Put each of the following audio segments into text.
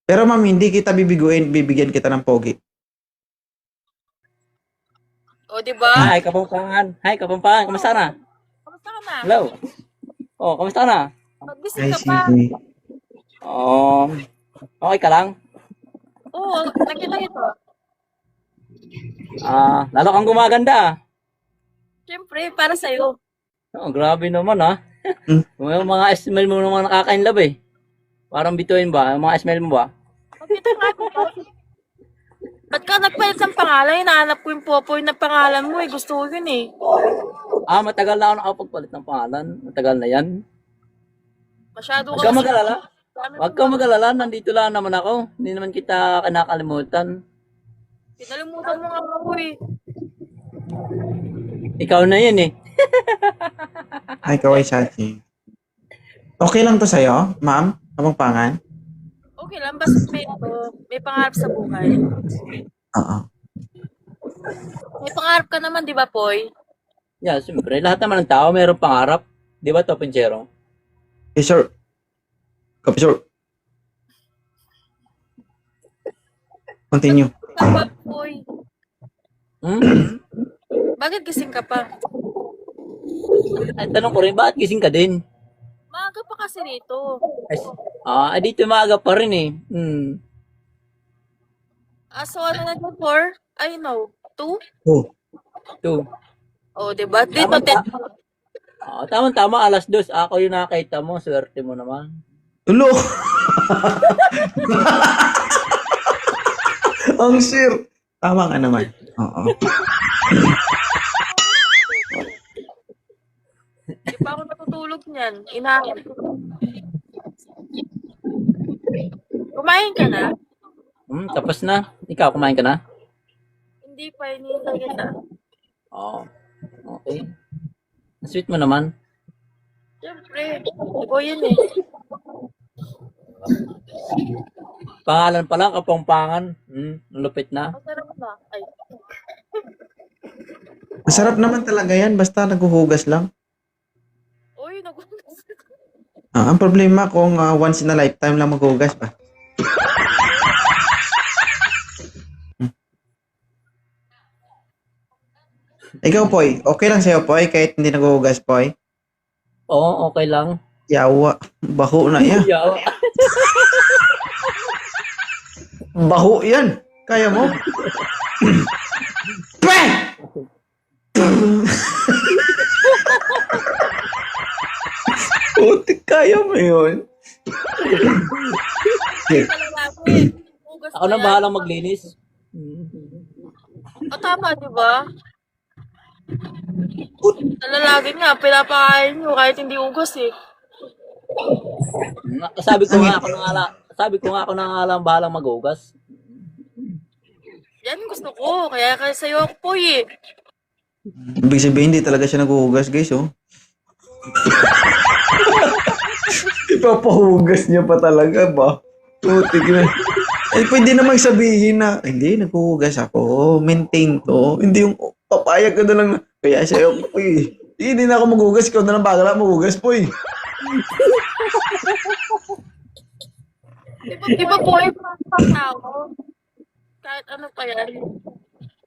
Pero ma'am, hindi kita bibigyan kita ng pogi. O, di ba? Hi, Kapampangan. Hi, Kapampangan. Kamusta na? Kamusta ka na? Hello. Oh, kamusta na? Magbisig Ay, ka pa. sige. Oh, okay ka lang? Oo, nakita ito. Lalo kang gumaganda. Siyempre, para sa'yo. Oh, grabe naman Hmm. Yung mga smell mo naman nakakainlove eh. Parang bituin ba? Yung mga smell mo ba? Pagkita nga ito. Ba't ka nagpalit ng pangalan? Hinahanap ko yung Popoy na pangalan mo eh. Gusto ko yun eh. Matagal na ako nakapagpalit ng pangalan. Matagal na yan. Masyado Huwag ka kang kasi. mag-alala. Dami Huwag mong kang mag-alala. Nandito lang naman ako. Hindi naman kita kinakalimutan. Pinalimutan mo nga ako eh. Ikaw na yun eh. Ay, kaway Sachi. Okay lang to sa'yo, ma'am? Kapampangan? Okay lang, basta may pangarap sa buhay. Oo. May pangarap ka naman, di ba, Poy? Yeah, siyempre. Lahat naman ng tao mayroong pangarap. Di ba, Topinchero? Yes, sir. Copy, sir. Continue. Ka ba, Poy? Bakit gising ka pa? Ay, tanong ko rin, bakit gising ka din? Maaga pa kasi rito. Dito maaga pa rin eh. So ano na dyan, 4? I know. 2? Oh. Two. Oh, di ba? Dito, Tama, 10. tama, alas 2. Ako yung nakakita mo. Swerte mo naman. Tulo! Ang sir. Tama nga naman. Oo. Di pa ako natutulog niyan. Inaayos ko. Kumain ka na? Tapos na. Ikaw, kumain ka na? Hindi pa, hinihintay kita. Oo. Okay. Ang sweet mo naman. Siyempre, ikaw yun eh. Pangalan pa lang, Kapampangan. Ang lupit na. Masarap na. Ay, Masarap naman talaga yan, basta naghuhugas lang. uy, nagugas. Ang problema kung once in a lifetime lang maghuhugas pa. Ikaw, Poy, okay lang sa'yo, Poy, kahit hindi naghuhugas, Poy? Oo, okay lang. Yawa. Baho na yan. Yawa. Baho yan. Kaya mo? Pweh! Putik, kaya mo yun. Talaga ako eh. Hugas Ako pa na yan. bahalang maglinis. O tama, di ba? Nalalagi nga, pinapakain nyo kahit hindi ugas eh. Sabi ko nga ako na nga lang bahalang maghugas. Yan gusto ko. Kaya sa'yo ako po eh. Ibig sabihin, hindi talaga siya naghuhugas, guys, oh. Ipapahugas niya pa talaga ba? Putik na. Eh, pwede namang sabihin na, hindi, naghuhugas ako. Maintain to. Hindi yung papayag ka na lang. Kaya sa'yo, Poy. Hindi na ako maghugas. Ikaw na lang bagala maghugas, Poy. Di ba po yung tao? Kahit ano pa yan.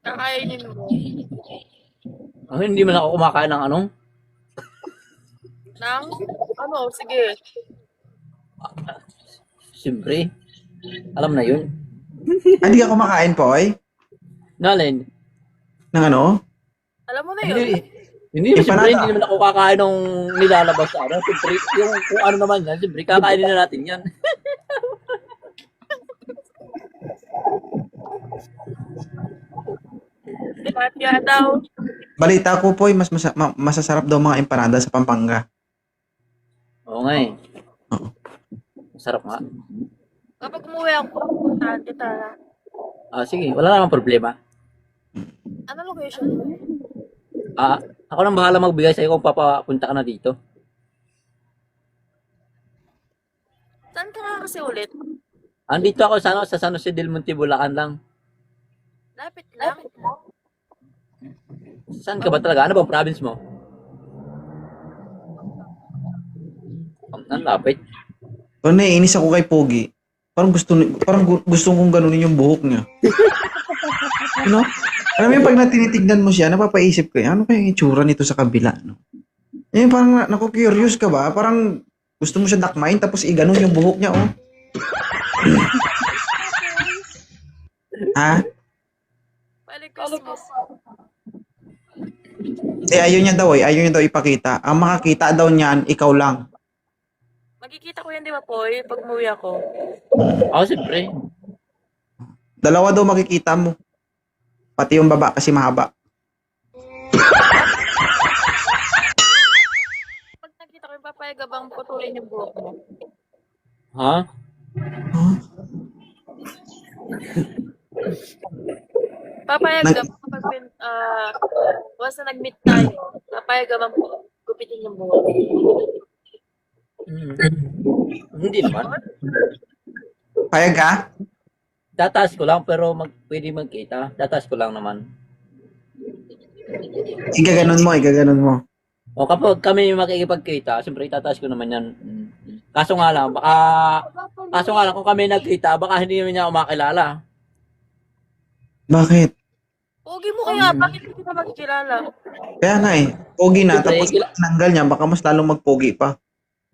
Kakainin mo. Hindi man ako kumakain ng ano. Nang, ano, sige. Siyempre. Alam na yun. Hindi ka kumakain, Poy? Nalin. Ng ano? Alam mo na yun. Hindi naman, siyempre, Empanada. hindi naman ako kakain ng nilalabas sa ano. Siyempre, yung kung ano naman yan, siyempre, kakainin na natin yan. Kaya daw. Balita ko, Poy, masasarap daw mga empanada sa Pampanga. Oo nga eh. Oo. Masarap nga. Kapag umuwi ako, puntahan kita na. Sige, wala namang problema. Ano location? Ako nang bahala magbigay sa'yo kung papapunta ka na dito. Saan ka nga kasi ulit? Andito ako sa San Jose del Monte, Bulacan lang. Lapit lang. Saan ka ba talaga? Ano bang province mo? Ang lapit. So, naiinis ako kay Pogi. gusto kong ganunin yung buhok niya. You know? Alam mo yung pag natinitignan mo siya, napapaisip ko, ano kaya yung itsura nito sa kabila, no? Eh, parang naku-curious ka ba? Parang gusto mo siya dakmain, tapos iganon yung buhok niya, oh. Ha? Merry Christmas. Eh, ayaw niya daw ipakita. Ang makakita daw niyan, ikaw lang. Magkikita ko yan, di ba, Poy? Pag umuwi ako. Ako, siyempre. Dalawa daw makikita mo. Pati yung baba kasi mahaba. Pag nakita ko yung papayag bang putulin yung buhok mo. Ha? Papayag ka kapag once na nag-meet tayo, papayag ka bang gupitin yung buhok. Hindi naman. Payag ka? Tataas ko lang pero pwede magkita. Tataas ko lang naman. Igaganon mo. O kapag kami makikipagkita, siyempre itataas ko naman yan. Kaso nga lang kung kami nagkita, baka hindi naman niya ako makilala. Bakit? Pogi mo kaya, bakit hindi ka magkikilala? Kaya nga eh. Pogi na, Siyempre, tapos tinanggal niya, baka mas lalong magpogi pa.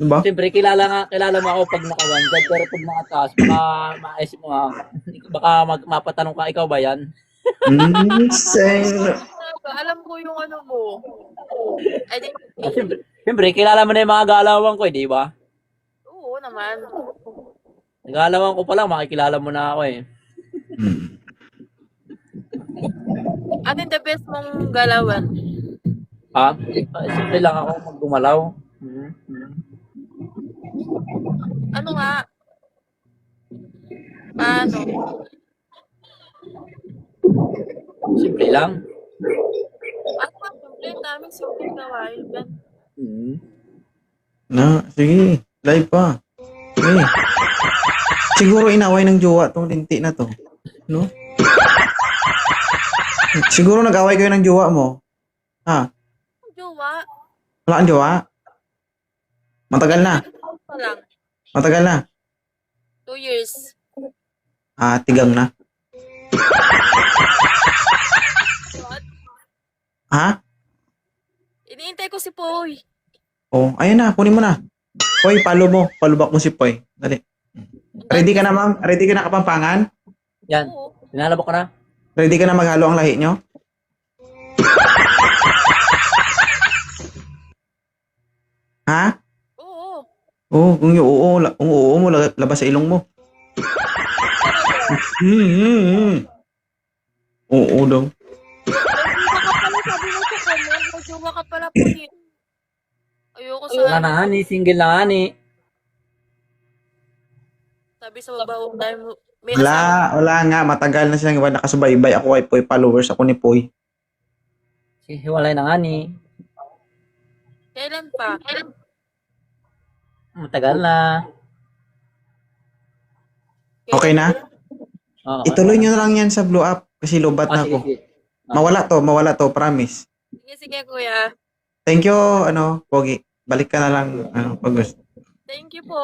Diba? Siyempre, kilala mo ako pag naka-100, pero pag nakataas, baka maisip mo baka mapatanong ka, ikaw ba yan? Alam ko yung ano mo. Ay, di, Siyempre, kilala mo na yung mga galawan ko, di ba? oo naman. Nagalawan ko pa lang, makikilala mo na ako eh. Ano yung the best mong galawan? Ha? Siyempre lang ako maggumalaw. Ano nga? Paano? Simple lang. Ano ba? Siyempre, namin simple gawain yan. Sige. Live pa. Sige. Siguro inaway ng jowa tong linti na to. No? Siguro nag-away kayo ng jowa mo. Ha? Jowa? Wala kang jowa? Matagal na. Pa lang. Matagal na. 2 years. Tigang na. What? Ha? Iniintay ko si Poy. Oh, ayun na. Kunin mo na. Poy, follow mo. Follow back mo si Poy. Dali. Ready ka na, ma'am? Ready ka na, Kapampangan? Yan. Oo. Pinalabok ka na? Ready ka na maghalo ang lahi nyo? Ha? Oo. Oo, kung yung oo mo, labas sa ilong mo. Oo daw. Jowa ka pala po niya. Ayoko Wala sa na ani, single na ani. sabi sa babaw tayo. May asawa. Wala nga. Matagal na silang nakasubaybay. Ako ay Poy followers. Ako ni Poy. Hiwalay na ani. Kailan pa? Matagal na. Okay na? Oo. Ituloy nyo na lang yan sa blow up. Kasi lobat na Sige, ako. sige. Mawala to. Promise. Sige, kuya. Thank you, Pogi. Balik ka na lang, pag gusto. Thank you po.